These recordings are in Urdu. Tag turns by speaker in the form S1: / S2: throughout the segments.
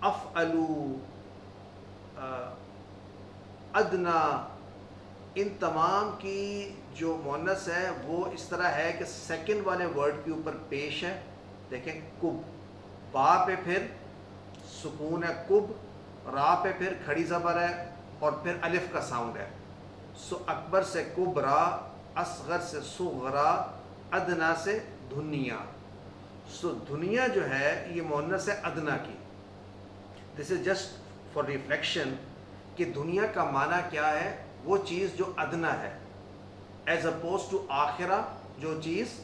S1: افعلو، ادنا، ان تمام کی جو مؤنث ہے وہ اس طرح ہے کہ سیکنڈ والے ورڈ کے اوپر پیش ہے. دیکھیں کب، با پہ پھر سکون ہے کب، را پہ پھر کھڑی زبر ہے اور پھر الف کا ساؤنڈ ہے. سو اکبر سے کبرا، اصغر سے صغرا، ادنا سے دنیا. سو دنیا جو ہے یہ مؤنث ہے ادنا کی. دس از جسٹ فار ریفلیکشن کہ دنیا کا معنی کیا ہے، وہ چیز جو ادنا ہے، ایز اپوز ٹو آخرہ جو چیز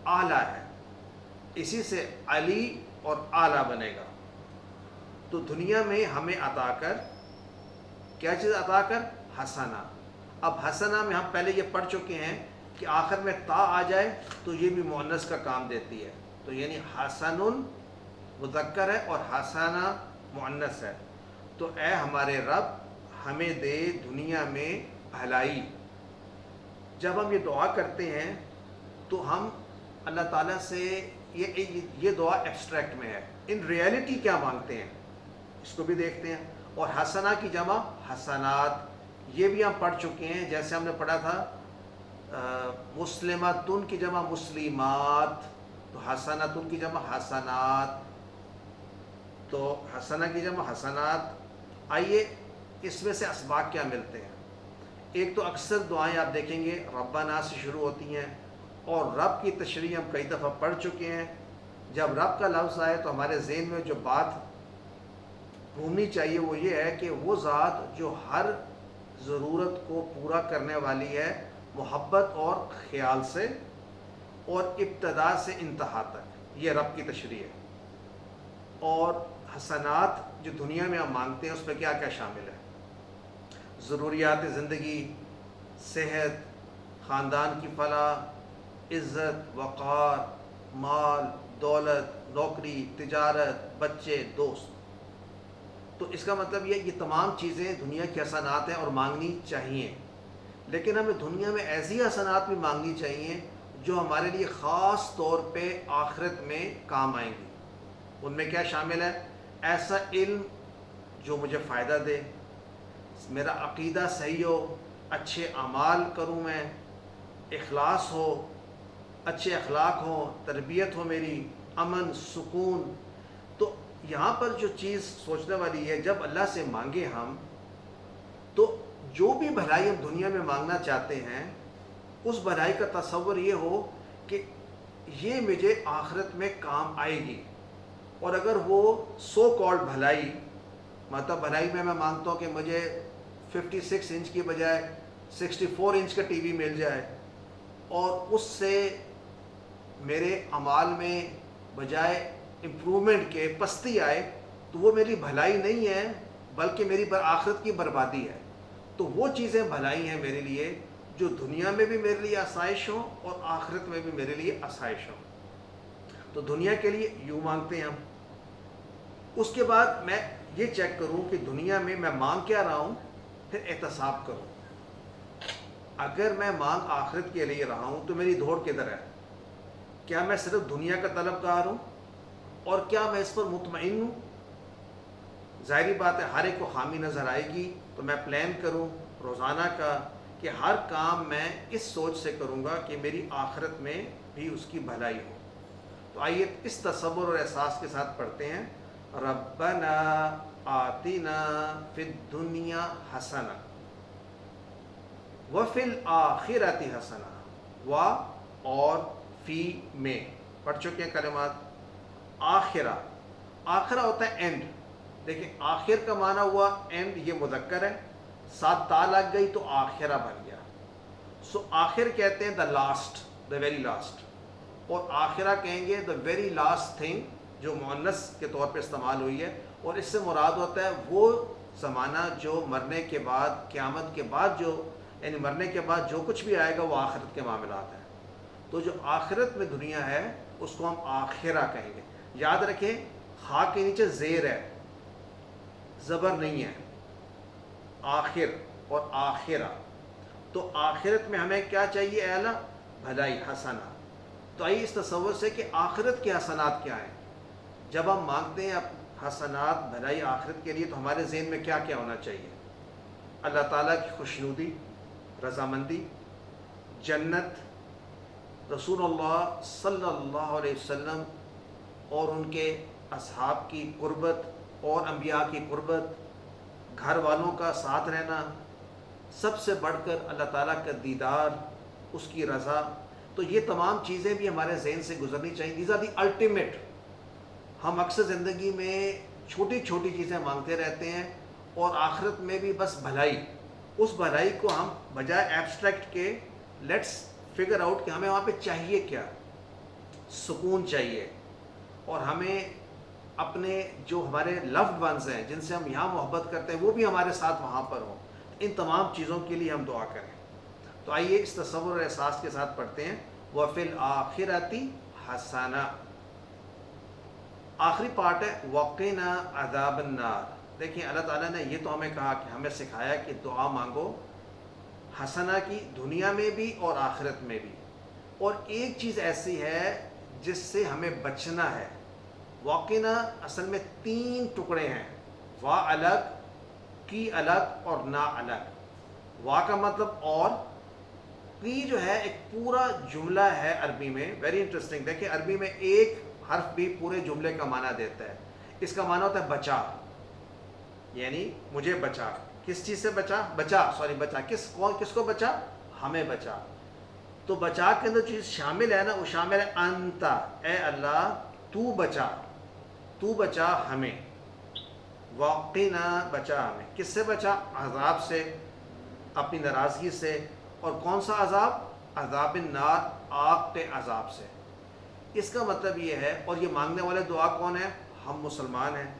S1: اعلیٰ ہے. اسی سے علی اور اعلیٰ بنے گا. تو دنیا میں ہمیں عطا کر، کیا چیز عطا کر؟ حسنہ. اب حسنہ میں ہم پہلے یہ پڑھ چکے ہیں کہ آخر میں تا آ جائے تو یہ بھی مؤنث کا کام دیتی ہے. تو یعنی حسن مذکر ہے اور حسنہ مؤنث ہے. تو اے ہمارے رب ہمیں دے دنیا میں بھلائی. جب ہم یہ دعا کرتے ہیں تو ہم اللہ تعالیٰ سے یہ دعا ایبسٹریکٹ میں ہے. ان ریئلٹی کیا مانگتے ہیں اس کو بھی دیکھتے ہیں. اور حسنہ کی جمع حسنات، یہ بھی ہم پڑھ چکے ہیں. جیسے ہم نے پڑھا تھا مسلمتن کی جمع مسلمات، تو حسنتن کی جمع حسنات، تو حسنہ کی جمع حسنات. آئیے اس میں سے اسباق کیا ملتے ہیں. ایک تو اکثر دعائیں آپ دیکھیں گے ربنا سے شروع ہوتی ہیں، اور رب کی تشریح ہم کئی دفعہ پڑھ چکے ہیں. جب رب کا لفظ آئے تو ہمارے ذہن میں جو بات گھومنی چاہیے وہ یہ ہے کہ وہ ذات جو ہر ضرورت کو پورا کرنے والی ہے محبت اور خیال سے، اور ابتدا سے انتہا تک، یہ رب کی تشریح ہے. اور حسنات جو دنیا میں ہم مانگتے ہیں اس پہ کیا کیا شامل ہے؟ ضروریات زندگی، صحت، خاندان کی فلاح، عزت، وقار، مال، دولت، نوکری، تجارت، بچے، دوست. تو اس کا مطلب یہ تمام چیزیں دنیا کی حسنات ہیں اور مانگنی چاہیے. لیکن ہمیں دنیا میں ایسی حسنات بھی مانگنی چاہیے جو ہمارے لیے خاص طور پہ آخرت میں کام آئیں گی. ان میں کیا شامل ہے؟ ایسا علم جو مجھے فائدہ دے، میرا عقیدہ صحیح ہو، اچھے اعمال کروں میں، اخلاص ہو، اچھے اخلاق ہوں، تربیت ہو میری، امن، سکون. تو یہاں پر جو چیز سوچنے والی ہے، جب اللہ سے مانگے ہم تو جو بھی بھلائی ہم دنیا میں مانگنا چاہتے ہیں اس بھلائی کا تصور یہ ہو کہ یہ مجھے آخرت میں کام آئے گی. اور اگر وہ سو کالڈ بھلائی، مطلب بھلائی میں مانگتا ہوں کہ مجھے 56 انچ کی بجائے 64 انچ کا ٹی وی مل جائے، اور اس سے میرے اعمال میں بجائے امپرومنٹ کے پستی آئے، تو وہ میری بھلائی نہیں ہے بلکہ میری آخرت کی بربادی ہے. تو وہ چیزیں بھلائی ہیں میرے لیے جو دنیا میں بھی میرے لیے آسائش ہوں اور آخرت میں بھی میرے لیے آسائش ہوں. تو دنیا کے لیے یوں مانگتے ہیں ہم. اس کے بعد میں یہ چیک کروں کہ دنیا میں مانگ کیا رہا ہوں، پھر احتساب کروں. اگر میں مانگ آخرت کے لیے رہا ہوں تو میری دوڑ کدھر ہے؟ کیا میں صرف دنیا کا طلبگار ہوں اور کیا میں اس پر مطمئن ہوں؟ ظاہری بات ہے ہر ایک کو خامی نظر آئے گی. تو میں پلان کروں روزانہ کا کہ ہر کام میں اس سوچ سے کروں گا کہ میری آخرت میں بھی اس کی بھلائی ہو. تو آئیے اس تصور اور احساس کے ساتھ پڑھتے ہیں. ربنا آتنا فی الدنیا حسنہ وفی الآخرۃ حسنہ، و اور فی میں پڑھ چکے ہیں کلمات. آخرہ، آخرہ ہوتا ہے اینڈ. دیکھیں آخر کا معنی ہوا اینڈ، یہ مذکر ہے، ساتھ تا لگ گئی تو آخرہ بن گیا. سو آخر کہتے ہیں the last, the very last. اور آخرہ کہیں گے دا ویری لاسٹ تھنگ، جو مؤنث کے طور پہ استعمال ہوئی ہے. اور اس سے مراد ہوتا ہے وہ زمانہ جو مرنے کے بعد، قیامت کے بعد، جو یعنی مرنے کے بعد جو کچھ بھی آئے گا وہ آخرت کے معاملات ہیں. تو جو آخرت میں دنیا ہے اس کو ہم آخرہ کہیں گے. یاد رکھیں خا کے نیچے زیر ہے، زبر نہیں ہے. آخر اور آخرہ. تو آخرت میں ہمیں کیا چاہیے؟ اے اللہ بھلائی، حسنات. تو آئیے اس تصور سے کہ آخرت کے حسنات کیا ہیں. جب ہم مانگتے ہیں حسنات بھلائی آخرت کے لیے، تو ہمارے ذہن میں کیا کیا ہونا چاہیے؟ اللہ تعالیٰ کی خوشنودی، رضامندی، جنت، رسول اللہ صلی اللہ علیہ وسلم اور ان کے اصحاب کی قربت اور انبیاء کی قربت، گھر والوں کا ساتھ رہنا، سب سے بڑھ کر اللہ تعالیٰ کا دیدار، اس کی رضا. تو یہ تمام چیزیں بھی ہمارے ذہن سے گزرنی چاہیے. These are the ultimate. ہم اکثر زندگی میں چھوٹی چھوٹی چیزیں مانگتے رہتے ہیں اور آخرت میں بھی بس بھلائی. اس بھلائی کو ہم بجائے ایبسٹریکٹ کے لیٹس فگر آؤٹ کہ ہمیں وہاں پہ چاہیے کیا. سکون چاہیے، اور ہمیں اپنے جو ہمارے لوڈ ونز ہیں جن سے ہم یہاں محبت کرتے ہیں وہ بھی ہمارے ساتھ وہاں پر ہوں. ان تمام چیزوں کے لیے ہم دعا کریں. تو آئیے اس تصور اور احساس کے ساتھ پڑھتے ہیں وَفِي الْآخِرَةِ حَسَنَةٌ. آخری پارٹ ہے وَقِنَا عَذَابَ النَّارِ. دیکھیں اللہ تعالیٰ نے یہ تو ہمیں کہا کہ ہمیں سکھایا کہ دعا مانگو حسنہ کی، دنیا میں بھی اور آخرت میں بھی. اور ایک چیز ایسی ہے جس سے ہمیں بچنا ہے. وَقِنَا اصل میں 3 ٹکڑے ہیں، وا الگ، کی الگ اور نا الگ. وا کا مطلب اور، کی جو ہے ایک پورا جملہ ہے عربی میں. Very interesting. دیکھیں عربی میں ایک حرف بھی پورے جملے کا معنی دیتا ہے. اس کا معنی ہوتا ہے بچا، یعنی مجھے بچا. کس چیز سے بچا؟ بچا کس کو بچا؟ ہمیں بچا. تو بچا کے اندر چیز شامل ہے نا، وہ شامل ہے انتا، اے اللہ تو بچا ہمیں. واقعنا بچا ہمیں. کس سے بچا؟ عذاب سے، اپنی ناراضگی سے. اور کون سا عذاب؟ عذاب النار، آگ کے عذاب سے. اس کا مطلب یہ ہے، اور یہ مانگنے والے دعا کون ہیں؟ ہم مسلمان ہیں.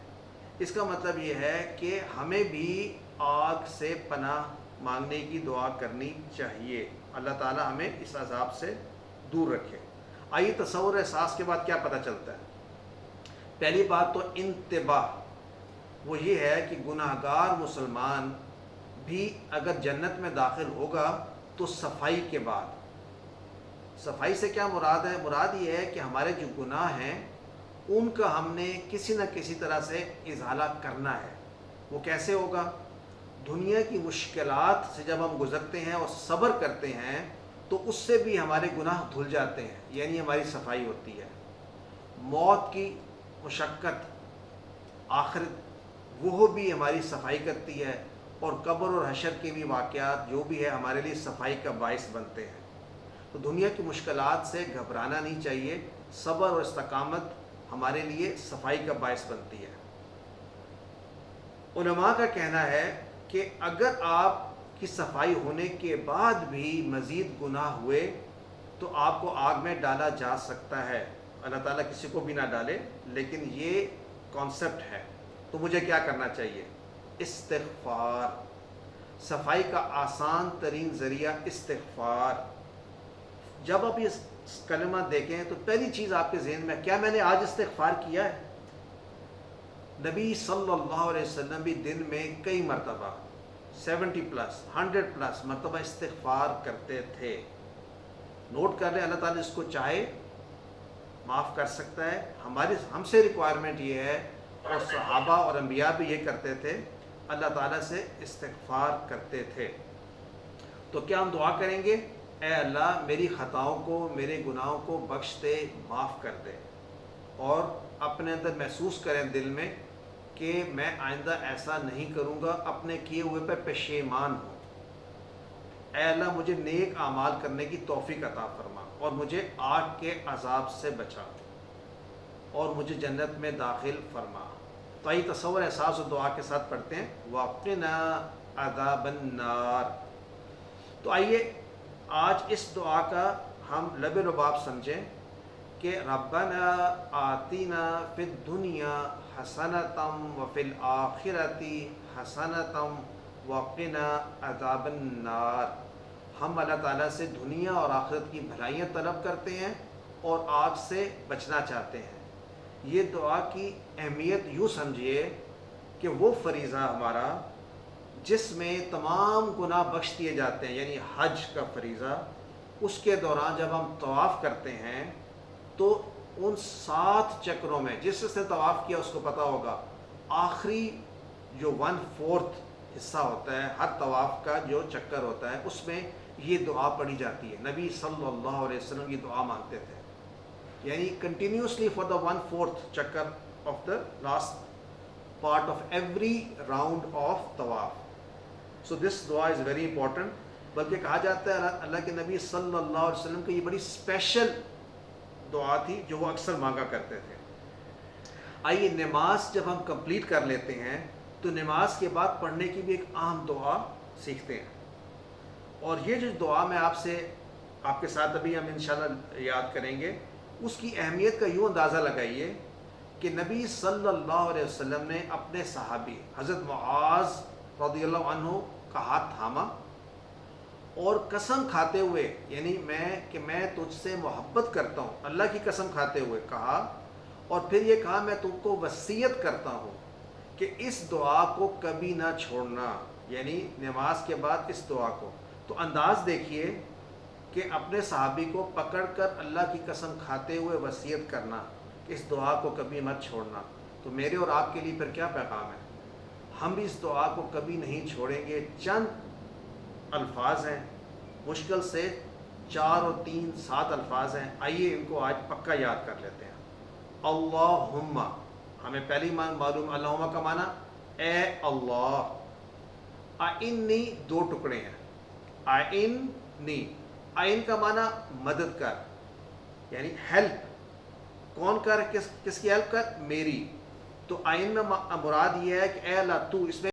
S1: اس کا مطلب یہ ہے کہ ہمیں بھی آگ سے پناہ مانگنے کی دعا کرنی چاہیے. اللہ تعالی ہمیں اس عذاب سے دور رکھے. آئیے تصور احساس کے بعد کیا پتہ چلتا ہے؟ پہلی بات تو انتباہ، وہ یہ ہے کہ گناہ گار مسلمان بھی اگر جنت میں داخل ہوگا تو صفائی کے بعد. صفائی سے کیا مراد ہے؟ مراد یہ ہے کہ ہمارے جو گناہ ہیں ان کا ہم نے کسی نہ کسی طرح سے ازالہ کرنا ہے. وہ کیسے ہوگا؟ دنیا کی مشکلات سے جب ہم گزرتے ہیں اور صبر کرتے ہیں تو اس سے بھی ہمارے گناہ دھل جاتے ہیں، یعنی ہماری صفائی ہوتی ہے. موت کی مشقت، آخرت، وہ بھی ہماری صفائی کرتی ہے. اور قبر اور حشر کے بھی واقعات جو بھی ہے ہمارے لیے صفائی کا باعث بنتے ہیں. تو دنیا کی مشکلات سے گھبرانا نہیں چاہیے. صبر اور استقامت ہمارے لیے صفائی کا باعث بنتی ہے. علماء کا کہنا ہے کہ اگر آپ کی صفائی ہونے کے بعد بھی مزید گناہ ہوئے تو آپ کو آگ میں ڈالا جا سکتا ہے. اللہ تعالیٰ کسی کو بھی نہ ڈالے، لیکن یہ کانسیپٹ ہے. تو مجھے کیا کرنا چاہیے؟ استغفار. صفائی کا آسان ترین ذریعہ استغفار. جب آپ یہ کلمہ دیکھیں تو پہلی چیز آپ کے ذہن میں کیا میں نے آج استغفار کیا ہے؟ نبی صلی اللہ علیہ وسلم بھی دن میں کئی مرتبہ 70+100+ مرتبہ استغفار کرتے تھے. نوٹ کر لیں، اللہ تعالیٰ اس کو چاہے معاف کر سکتا ہے. ہم سے ریکوائرمنٹ یہ ہے، اور صحابہ اور انبیاء بھی یہ کرتے تھے، اللہ تعالیٰ سے استغفار کرتے تھے. تو کیا ہم دعا کریں گے؟ اے اللہ میری خطاؤں کو، میرے گناہوں کو بخش دے، معاف کر دے. اور اپنے اندر محسوس کریں دل میں کہ میں آئندہ ایسا نہیں کروں گا، اپنے کیے ہوئے پہ پشیمان ہوں. اے اللہ مجھے نیک اعمال کرنے کی توفیق عطا فرما، اور مجھے آگ کے عذاب سے بچا، اور مجھے جنت میں داخل فرما. تو آئیے تصور احساس و دعا کے ساتھ پڑھتے ہیں وَقِنَا عَذَابَ النَّارِ. تو آئیے آج اس دعا کا ہم لب لباب سمجھیں کہ ربنا آتینا فی الدنیا حسنۃ وفی الآخرۃ حسنۃ وقنا عذاب النار. ہم اللہ تعالیٰ سے دنیا اور آخرت کی بھلائیاں طلب کرتے ہیں اور آگ سے بچنا چاہتے ہیں. یہ دعا کی اہمیت یوں سمجھیے کہ وہ فریضہ ہمارا جس میں تمام گناہ بخش دیے جاتے ہیں، یعنی حج کا فریضہ، اس کے دوران جب ہم طواف کرتے ہیں تو ان 7 چکروں میں، جس نے طواف کیا اس کو پتہ ہوگا، آخری جو 1/4 حصہ ہوتا ہے ہر طواف کا جو چکر ہوتا ہے اس میں یہ دعا پڑھی جاتی ہے. نبی صلی اللہ علیہ وسلم یہ دعا مانگتے تھے, یعنی کنٹینیوسلی فار دا 1/4 چکر of the last part of every round of طواف. سو دس دعا از ویری امپورٹنٹ. بلکہ کہا جاتا ہے اللہ کے نبی صلی اللہ علیہ وسلم کی یہ بڑی اسپیشل دعا تھی جو وہ اکثر مانگا کرتے تھے. آئیے نماز جب ہم کمپلیٹ کر لیتے ہیں تو نماز کے بعد پڑھنے کی بھی ایک عام دعا سیکھتے ہیں, اور یہ جو دعا میں آپ کے ساتھ ابھی ہم انشاءاللہ یاد کریں گے, اس کی اہمیت کا یوں اندازہ لگائیے کہ نبی صلی اللہ علیہ وسلم نے اپنے صحابی حضرت معاذ رضی اللہ عنہ کا ہاتھ تھاما اور قسم کھاتے ہوئے, یعنی میں تجھ سے محبت کرتا ہوں, اللہ کی قسم کھاتے ہوئے کہا, اور پھر یہ کہا میں تم کو وصیت کرتا ہوں کہ اس دعا کو کبھی نہ چھوڑنا, یعنی نماز کے بعد اس دعا کو. تو انداز دیکھیے کہ اپنے صحابی کو پکڑ کر اللہ کی قسم کھاتے ہوئے وصیت کرنا کہ اس دعا کو کبھی مت چھوڑنا. تو میرے اور آپ کے لیے پھر کیا پیغام ہے؟ ہم بھی اس دعا کو کبھی نہیں چھوڑیں گے. چند الفاظ ہیں, مشکل سے 4 اور 3 7 الفاظ ہیں, آئیے ان کو آج پکا یاد کر لیتے ہیں. اللہم, ہمیں پہلی معلوم اللہم کا معنی اے اللہ. اعنی 2 ٹکڑے ہیں, اعنی, عین کا معنی مدد کر, یعنی ہیلپ. کون کر, کس کی ہیلپ کر؟ میری. تو عین میں مراد یہ ہے کہ اے اللہ تو, اس میں